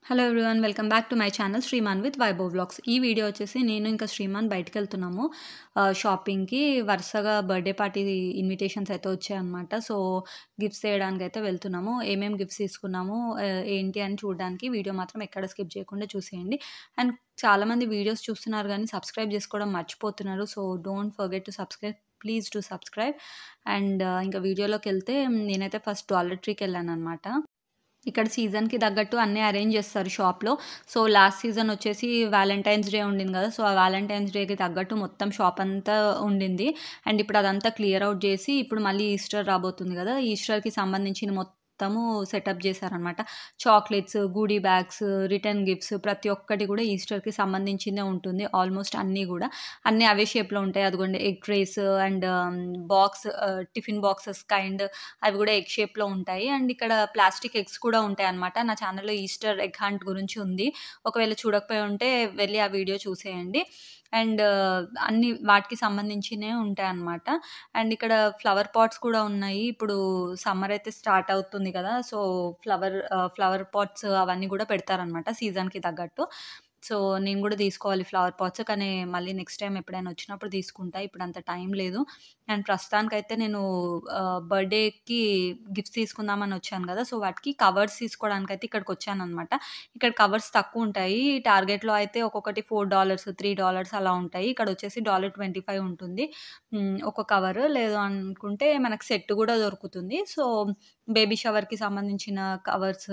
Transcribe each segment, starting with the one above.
Hello everyone, welcome back to my channel Shriman with Vaibhav vlogs. ఈ video వచ్చేసి నేను ఇంకా శ్రీమాన్ బయటకెళ్తున్నాము షాపింగ్‌కి. వరుసగా బర్త్‌డే పార్టీ ఇన్విటేషన్స్ అయితే వచ్చాయన్నమాట. సో, గిఫ్ట్స్ తేయడానికి అయితే వెళ్తున్నాము. ఏమేమి గిఫ్ట్స్ తీసుకున్నాము, ఏంటి అని చూడడానికి వీడియో మాత్రం ఎక్కడ స్కిప్ చేయకుండా చూసేయండి. అండ్ చాలామంది వీడియోస్ చూస్తున్నారు కానీ సబ్స్క్రైబ్ చేసుకోవడం మర్చిపోతున్నారు. So, don't forget to subscribe. Please do subscribe. And ఇంకా వీడియోలోకెళ్తే నేనైతే ఫస్ట్ డాలర్ ట్రీకి వెళ్ళానన్నమాట. ఇక్కడ సీజన్‌కి తగ్గట్టు అన్నీ అరేంజ్ చేస్తారు షాప్‌లో. సో, లాస్ట్ సీజన్ వచ్చేసి వాలంటైన్స్ డే ఉండింది కదా! సో, ఆ వాలంటైన్స్ డేకి తగ్గట్టు మొత్తం షాప్ అంతా ఉండింది. అండ్ ఇప్పుడు అదంతా క్లియర్ ఔట్ చేసి ఇప్పుడు మళ్ళీ ఈస్టర్ రాబోతుంది కదా! ఈస్టర్‌కి సంబంధించిన మొత్తము సెటప్ చేశారనమాట. Chocolates, goodie bags, return gifts ప్రతి ఒక్కటి కూడా ఈస్టర్‌కి సంబంధించిందే ఉంటుంది. ఆల్మోస్ట్ అన్నీ కూడా. అన్నీ అవే షేప్‌లో ఉంటాయి. అదిగోండి egg trace and tiffin boxes kind అవి కూడా ఎగ్ షేప్‌లో ఉంటాయి. అండ్ ఇక్కడ ప్లాస్టిక్ ఎగ్స్ కూడా ఉంటాయన్నమాట. నా ఛానల్‌లో ఈస్టర్ ఎగ్ హంట్ గురించి ఉంది. ఒకవేళ చూడకపోయి ఉంటే వెళ్ళి ఆ వీడియో చూసేయండి. అండ్ అన్నీ వాటికి సంబంధించినవే ఉంటాయన్నమాట. అండ్ ఇక్కడ ఫ్లవర్ పాట్స్ కూడా ఉన్నాయి. ఇప్పుడు సమ్మర్ అయితే స్టార్ట్ అవుతుంది కదా! సో, ఫ్లవర్ పాట్స్ అవన్నీ కూడా పెడతారనమాట సీజన్‌కి తగ్గట్టు. సో, నేను కూడా తీసుకోవాలి ఫ్లవర్ పాట్స్. కానీ మళ్ళీ నెక్స్ట్ టైమ్ ఎప్పుడైనా వచ్చినప్పుడు తీసుకుంటా. ఇప్పుడంత టైం లేదు. అండ్ ప్రస్తుతానికైతే నేను బర్త్‌డేకి గిఫ్ట్స్ తీసుకుందామని వచ్చాను కదా! సో, వాటికి కవర్స్ తీసుకోవడానికైతే ఇక్కడికొచ్చాననమాట. ఇక్కడ కవర్స్ తక్కువుంటాయి. టార్గెట్‌లో అయితే ఒక్కొక్కటి $4, $3 అలా ఉంటాయి. ఇక్కడొచ్చేసి $25 ఉంటుంది. ఒక కవరు. లేదు అనుకుంటే మనకు సెట్ కూడా దొరుకుతుంది. సో, బేబీ షవర్‌కి సంబంధించిన కవర్స్,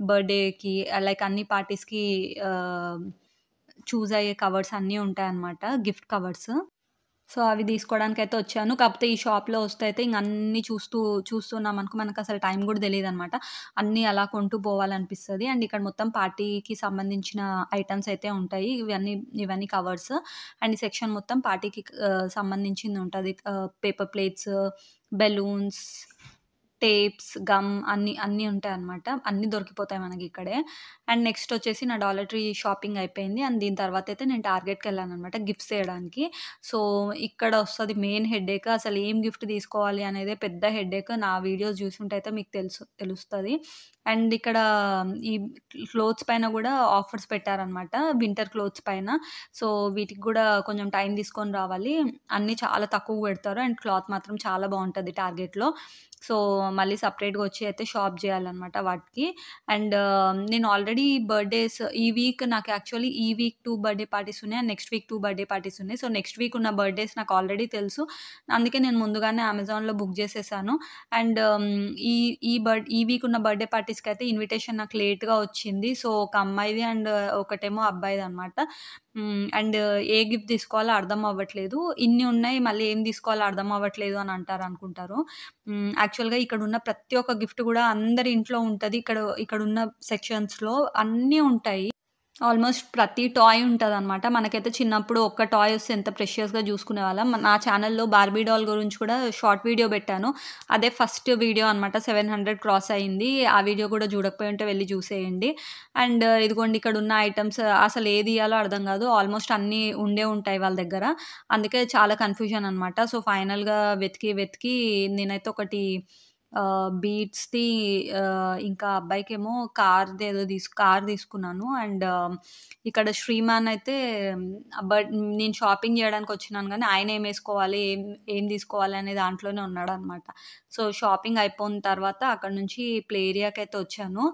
బర్త్‌డేకి లైక్ అన్ని పార్టీస్‌కి ఆహ్, చూజ్ అయ్యే కవర్స్ అన్నీ ఉంటాయన్నమాట. Gift covers. సో, అవి తీసుకోవడానికైతే వచ్చాను. కాకపోతే ఈ షాప్‌లో వస్తే అయితే ఇంక అన్నీ చూస్తున్నామనుకో మనకసలు టైం గూడా తెలీదనమాట. అన్నీ అలా కొంటూ పోవాలనిపిస్తది. అండ్ ఇక్కడ మొత్తం పార్టీకి సంబంధించిన ఐటెమ్స్ అయితే ఉంటాయి. ఇవన్నీ కవర్స్. అండ్ ఈ సెక్షన్ మొత్తం పార్టీకి సంబంధించింది ఉంటది. Paper plates, balloons, tapes, gum అన్నీ ఉంటాయన్నమాట. అన్నీ దొరికిపోతాయి మనకిక్కడే. అండ్ నెక్స్ట్ వచ్చేసి నా డాలర్ ట్రీ షాపింగ్ అయిపోయింది. అండ్ దీని తర్వాతయితే నేను టార్గెట్‌కెళ్ళాననమాట గిఫ్ట్స్ తేయడానికి. సో, ఇక్కడ వస్తది మెయిన్ హెడ్‌ఏక్. అసలు ఏం గిఫ్ట్ తీసుకోవాలి అనేదే పెద్ద హెడ్‌ఏక్. నా వీడియోస్ చూసుంటే అయితే మీకు తెలుస్తది. అండ్ ఇక్కడ ఈ క్లోత్స్ పైన గూడా ఆఫర్స్ పెట్టారనమాట. వింటర్ క్లోత్స్ పైన. సో, వీటికి గూడా కొంచెం టైం తీసుకొని రావాలి. అన్నీ చాలా తక్కువకు పెడతారు. అండ్ క్లాత్ మాత్రం చాలా బావుంటది టార్గెట్‌లో. సో, మళ్ళీ సెపరేట్‌గా వచ్చి అయితే షాప్ జేయాలనమాట వాటికి. అండ్ నేను ఆల్రెడీ ఈ వీక్ నాకు యాక్చువల్లీ ఈ వీక్ 2 బర్త్‌డే పార్టీస్ ఉన్నాయి. And next week 2 birthday parties ఉన్నాయి. సో, నెక్స్ట్ వీక్ ఉన్న బర్త్‌డేస్ నాకు ఆల్రెడీ తెలుసు. అందుకే నేను ముందుగానే అమెజాన్‌లో బుక్ జేసేసాను. అండ్ ఈ ఈ వీక్ ఉన్న బర్త్‌డే పార్టీస్‌కైతే ఇన్విటేషన్ నాకు లేట్‌గా వచ్చింది. సో, ఒక అమ్మాయిది అండ్ ఒకటేమో అబ్బాయిదనమాట. అండ్ ఏ గిఫ్ట్ తీసుకోవాలో అర్థం అవ్వట్లేదు. ఇన్ని ఉన్నాయి మళ్ళీ ఏం తీసుకోవాలో అర్థం అవ్వట్లేదు అని అనుకుంటారు. యాక్చువల్‌గా ఇక్కడున్న ప్రతి ఒక్క గిఫ్ట్ గూడా అందరి ఇంట్లో ఉంటది. ఇక్కడున్న సెక్షన్స్‌లో అన్నీ ఉంటాయి. ఆల్మోస్ట్ ప్రతి టాయ్ ఉంటదనమాట. మనకైతే చిన్నప్పుడు ఒక్క టాయ్ వస్తే ఎంత ప్రెషియస్‌గా జూసుకునేవాళ్ళం. నా ఛానల్‌లో బార్బీ డాల్ గురించి కూడా షార్ట్ వీడియో పెట్టాను. అదే ఫస్ట్ వీడియో అనమాట. 700 క్రాస్ అయింది. ఆ వీడియో కూడా చూడకపోయి ఉంటే వెళ్లి చూసేయండి. అండ్ ఇదిగోండి ఇక్కడున్న ఐటెమ్స్ అసలు ఏది ఇయ్యాలో అర్థం గాదు. ఆల్మోస్ట్ అన్నీ ఉంటాయి వాళ్ళ దగ్గర. అందుకే చాలా కన్‌ఫ్యూజన్ అనమాట. సో, ఫైనల్‌గా వెతికి నేనైతే ఒకటి బీట్స్‌ది, ఇంకా అబ్బాయికేమో కార్ తీసుకున్నాను. అండ్ ఇక్కడ శ్రీమాన్ అయితే నేను షాపింగ్ జేయడానికొచ్చినాను గానీ, ఆయనేమేసుకోవాలి, ఏం తీసుకోవాలి అనే దాంట్లోనే ఉన్నాడనమాట. సో, షాపింగ్ అయిపోయిన తర్వాత అక్కడి నుంచి ప్లే ఏరియాకైతే వచ్చాను.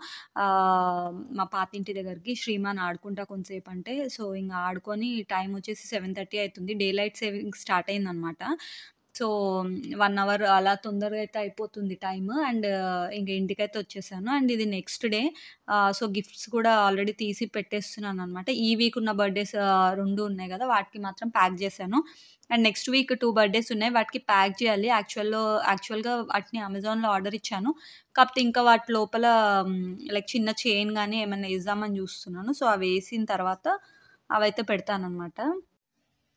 మా పాతింటి దగ్గరికి. శ్రీమాన్ ఆడుకుంటా కొంతసేపంటే, సో, ఇంగ ఆడుకొని టైం వచ్చేసి 7:30 అయితుంది. డే లైట్ సేవింగ్ స్టార్ట్ అయిందనమాట. సో, 1 అవర్ అలా తొందరగా అయితే అయిపోతుంది టైము. అండ్ ఇంక ఇంటికైతే వచ్చేసాను. అండ్ ఇది నెక్స్ట్ డే. సో, గిఫ్ట్స్ కూడా ఆల్రెడీ తీసి పెట్టేస్తున్నాననమాట. ఈ వీక్ ఉన్న బర్త్‌డేస్ 2 ఉన్నాయి గదా! వాటికి మాత్రం ప్యాక్ జేశాను. అండ్ నెక్స్ట్ వీక్ 2 బర్త్‌డేస్ ఉన్నాయి. వాటికి ప్యాక్ జేయాలి. యాక్చువల్‌గా వాటిని అమెజాన్‌లో ఆర్డర్ ఇచ్చాను. కాపోతే ఇంకా వాటి లోపల లైక్ చిన్న చైన్ గాని ఏమన్నా ఏద్దామని జూస్తున్నాను. సో, అవేసిన తర్వాత అవైతే పెడతాననమాట.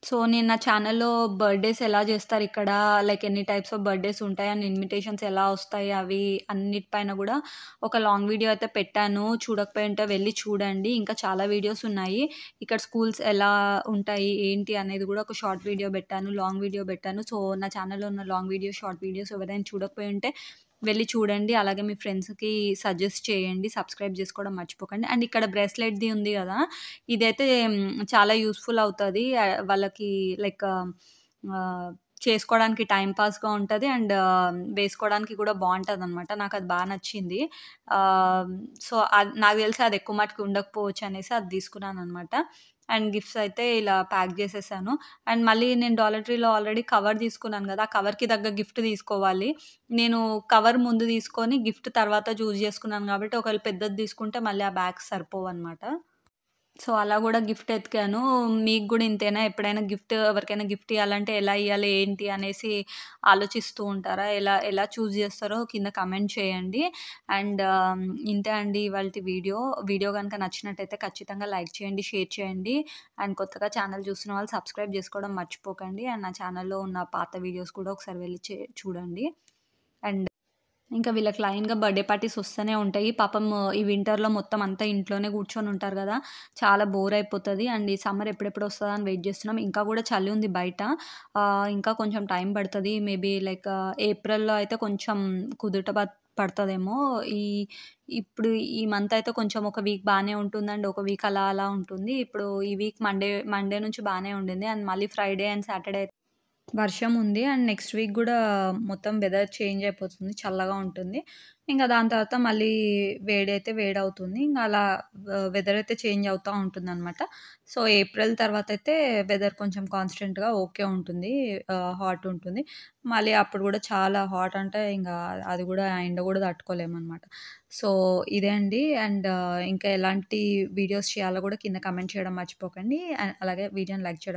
సో, నేను నా ఛానల్‌లో బర్త్‌డేస్ ఎలా జేస్తారిక్కడ, లైక్ ఎన్ని టైప్స్ ఆఫ్ బర్త్‌డేస్ ఉంటాయి అండ్ ఇన్విటేషన్స్ ఎలా వస్తాయి, అవి అన్నిటి పైన గూడా ఒక లాంగ్ వీడియో అయితే పెట్టాను. చూడకపోయుంటే వెళ్లి చూడండి. ఇంకా చాలా వీడియోస్ ఉన్నాయి. ఇక్కడ స్కూల్స్ ఎలా ఉంటాయి, ఏంటి అనేది గూడా ఒక షార్ట్ వీడియో పెట్టాను. లాంగ్ వీడియో పెట్టాను. సో, నా ఛానల్‌లో ఉన్న లాంగ్ వీడియోస్, షార్ట్ వీడియోస్ ఎవరైనా చూడకపోయుంటే వెళ్లి చూడండి. అలాగే మీ ఫ్రెండ్స్‌కి సజెస్ట్ చేయండి. సబ్స్క్రైబ్ చేసుకోవడం మర్చిపోకండి. అండ్ ఇక్కడ బ్రేస్లెట్‌ది ఉంది గదా! ఇదైతే చాలా యూజ్‌ఫుల్ అవుతది. వాళ్ళకి లైక్ చేసుకోవడానికి టైమ్ పాస్‌గా ఉంటది. అండ్ వేసుకోవడానికి కూడా బావుంటదనమాట. నాకది బా నచ్చింది. ఆహ్, సో, నాకు తెలిసి అది ఎక్కువ మటుకు ఉండకపోవచ్చు అనేసి అది తీసుకున్నాననమాట. అండ్ గిఫ్ట్స్ అయితే ఇలా ప్యాక్ జేసేసాను. అండ్ మళ్ళీ నేను డాలర్ ట్రీలో ఆల్రెడీ కవర్ తీసుకున్నాను గదా! ఆ కవర్‌కి తగ్గ గిఫ్ట్ తీసుకోవాలి. నేను కవర్ ముందు తీసుకొని గిఫ్ట్ తర్వాత చూజ్ చేసుకున్నాను గాబట్టి, ఒకవేళ పెద్దది తీసుకుంటే మళ్ళీ ఆ బ్యాగ్స్ సరిపోవనమాట. సో, అలా గూడా గిఫ్ట్ ఎతికాను. మీకు గూడా ఇంతేనా? ఎప్పుడైనా గిఫ్ట్ ఎవరికైనా గిఫ్ట్ ఇయ్యాలంటే ఎలా ఇయ్యాలి, ఏంటి అనేసి ఆలోచిస్తూ ఉంటారా? ఎలా ఎలా చూజ్ జేస్తారో కింద కమెంట్ చేయండి. అండ్ ఇంతే అండి ఇవాల్టి వీడియో. వీడియో గనుక నచ్చినట్టయితే ఖచ్చితంగా లైక్ చేయండి, షేర్ చేయండి. అండ్ కొత్తగా ఛానల్ చూస్తున్న వాళ్ళు సబ్స్క్రైబ్ జేసుకోవడం మర్చిపోకండి. అండ్ నా ఛానల్‌లో ఉన్న పాత వీడియోస్ కూడా ఒకసారి వెళ్లి చూడండి. అండ్ ఇంకా వీళ్ళకి లైన్‌గా బర్త్‌డే పార్టీస్ వస్తూనే ఉంటాయి. పాపం ఈ వింటర్‌లో మొత్తం అంతా ఇంట్లోనే కూర్చొని ఉంటారు గదా! చాలా బోర్ అయిపోతది. అండ్ ఈ సమ్మర్ ఎప్పుడెప్పుడు వస్తదా అని వెయిట్ జేస్తున్నాం. ఇంకా గూడా చలి ఉంది బయట. ఇంకా కొంచెం టైం పడతది. మేబీ లైక్ ఏప్రిల్‌లో అయితే కొంచెం కుదుట పడతదేమో. ఈ ఇప్పుడు ఈ మంత్ అయితే కొంచెం ఒక వీక్ బానే ఉంటుందండి. ఒక వీక్ అలా అలా ఉంటుంది. ఇప్పుడు ఈ వీక్ మండే నుంచి బానే ఉండింది. అండ్ మళ్ళీ ఫ్రైడే అండ్ సాటర్‌డే వర్షం ఉంది. అండ్ నెక్స్ట్ వీక్ గూడా మొత్తం వెదర్ చేంజ్ అయిపోతుంది. చల్లగా ఉంటుంది. ఇంక దాని తర్వాత మళ్ళీ వేడైతే వేడవుతుంది. ఇంగ అలా వెదర్ అయితే చేంజ్ అవుతా ఉంటుందనమాట. సో, ఏప్రిల్ తర్వాతయితే వెదర్ కొంచెం కాన్స్టెంట్‌గా ఓకే ఉంటుంది. హాట్ ఉంటుంది. మళ్ళీ అప్పుడు గూడా చాలా హాట్ అంటే ఇంగా అది గూడా ఆ ఎండ గూడా తట్టుకోలేమనమాట. సో, ఇదే అండి. అండ్ ఇంకా ఎలాంటి వీడియోస్ చేయాలో గూడా కింద కమెంట్ చేయడం మర్చిపోకండి. అలాగే వీడియోని లైక్ చేయడం